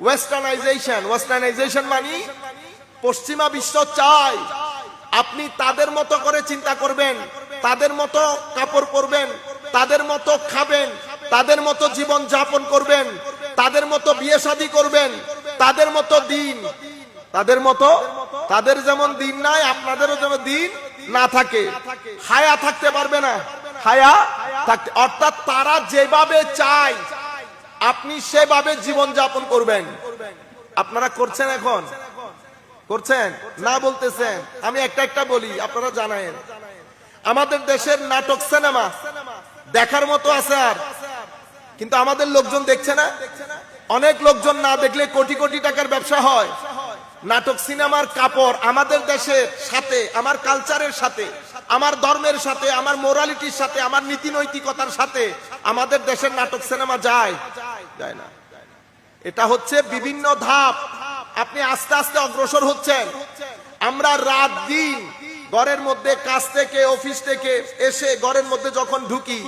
ওয়েস্টার্নাইজেশন মানে পশ্চিমা বিশ্ব চায় আপনি তাদের মতো করে চিন্তা করবেন, তাদের মতো কাপড় পরবেন, তাদের মতো খাবেন, তাদের মতো জীবন যাপন করবেন, তাদের মতো বিয়ে শাদী করবেন, তাদের মতো দিন, তাদের যেমন দিন নাই আপনাদেরও যেন দিন না থাকে, হায়া থাকতে পারবে না, হায়া থাকতে, অর্থাৎ তারা যেভাবে চায় আপনি সেভাবে জীবন যাপন করবেন। আপনারা করছেন, এখন করছেন না বলতেছেন, আমি একটা বলি আপনারা জানেন। আমাদের দেশের নাটক সিনেমা দেখার মতো আছে, আর কিন্তু আমাদের লোকজন দেখছে না। অনেক লোকজন না দেখলে কোটি কোটি টাকার ব্যবসা হয়। নাটক সিনেমার কাপড় আমাদের দেশের সাথে, আমার কালচারের সাথে, আমার ধর্মের সাথে, আমার মোরালিটির সাথে, আমার নীতি নৈতিকতার সাথে আমাদের দেশের নাটক সিনেমা যায় না। এটা হচ্ছে বিভিন্ন ধাপ, আপনি আস্তে আস্তে অগ্রসর হচ্ছেন। আমরা রাত দিন ঘরের মধ্যে কাজ থেকে, অফিস থেকে এসে ঘরের মধ্যে যখন ঢুকি,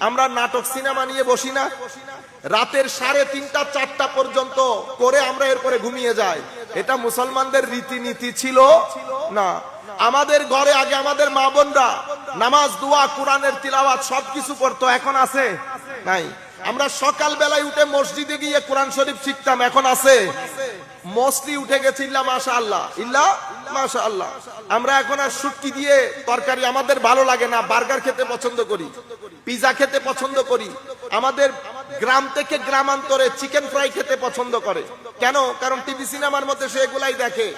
আমরা নাটক সিনেমা নিয়ে বসি না? রাতের 3:30 4টা পর্যন্ত করে আমরা এরপরে ঘুমিয়ে যাই। এটা মুসলমানদের রীতিনীতি ছিল না। আমাদের ঘরে আগে আমাদের মা বোনরা নামাজ, দোয়া, কোরআনের তিলাওয়াত সবকিছু করতো, এখন আছে নাই? আমরা সকাল বেলায় উঠে মসজিদে গিয়ে কোরআন শরীফ শিখতাম, এখন আছে? মোস্টলি উঠে গেছে, ইল্লা মাশাআল্লাহ, ইল্লা মাশাআল্লাহ। আমরা এখন আর শুটকি দিয়ে তরকারি আমাদের ভালো লাগে না, বার্গার খেতে পছন্দ করি, পিজা খেতে পছন্দ করি। আমাদের গ্রাম থেকে গ্রামান্তরে চিকেন ফ্রাই খেতে পছন্দ করে। কেন? কারণ টিভি সিনেমার মধ্যে সে এগুলাই দেখে,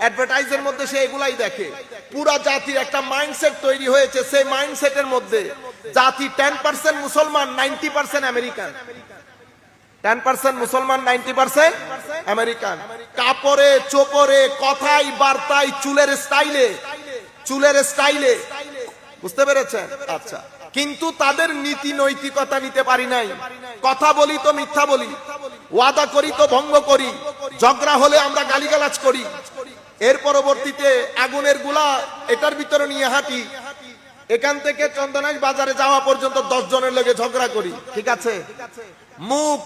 অ্যাডভার্টাইজের মধ্যে সে এগুলাই দেখে। পুরা জাতির একটা মাইন্ডসেট তৈরি হয়েছে, সেই মাইন্ডসেটের মধ্যে জাতি 10% মুসলমান, 90% আমেরিকান। 10% মুসলমান, 90% আমেরিকান। কাপড়ে, চোপড়ে, কথায়, বার্তায়, চুলের স্টাইলে, বুঝতে পেরেছেন? আচ্ছা, কিন্তু তাদের নীতি নৈতিকতা নিতে পারি নাই। কথা বলি তো মিথ্যা বলি, ওয়াদা করি তো ভঙ্গ করি, ঝগড়া হলে আমরা গালিগালাজ করি, এর পরবর্তীতে আগুনের গুলা এটার ভিতরে নিয়ে হাঁটি, এখান থেকে চন্দনাইশ বাজারে যাওয়া পর্যন্ত 10 জনের লগে ঝগড়া করি। ঠিক আছে? মুখ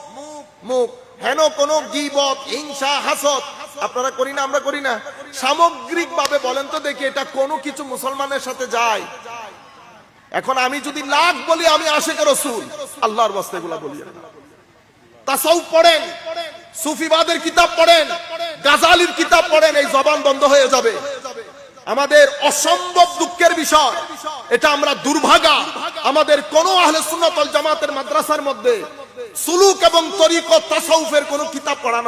হেন কোন গীবত, হিংসা, হাসদ আপনারা করি না? আমরা করি না? সামগ্রিক ভাবে বলেন তো দেখি, এটা কোনো কিছু মুসলমানের সাথে যায়? এখন আমি যদি লাখ বলি আমি আশিকে রাসূল, আল্লাহর ওয়াস্তে এগুলা বলি না। তাসাউফ পড়েন, সুফিবাদের কিতাব পড়েন, গাজালির কিতাব পড়েন, এই জবান বন্ধ হয়ে যাবে। আমাদের অসম্ভব দুঃখের বিষয়, এটা আমরা দুর্ভাগা, আমাদের কোন আহলে সুন্নাত ওয়াল জামাতের মাদ্রাসার মধ্যে সুলুক এবং তরিকত, তাসাউফের কোন কিতাব পড়ানো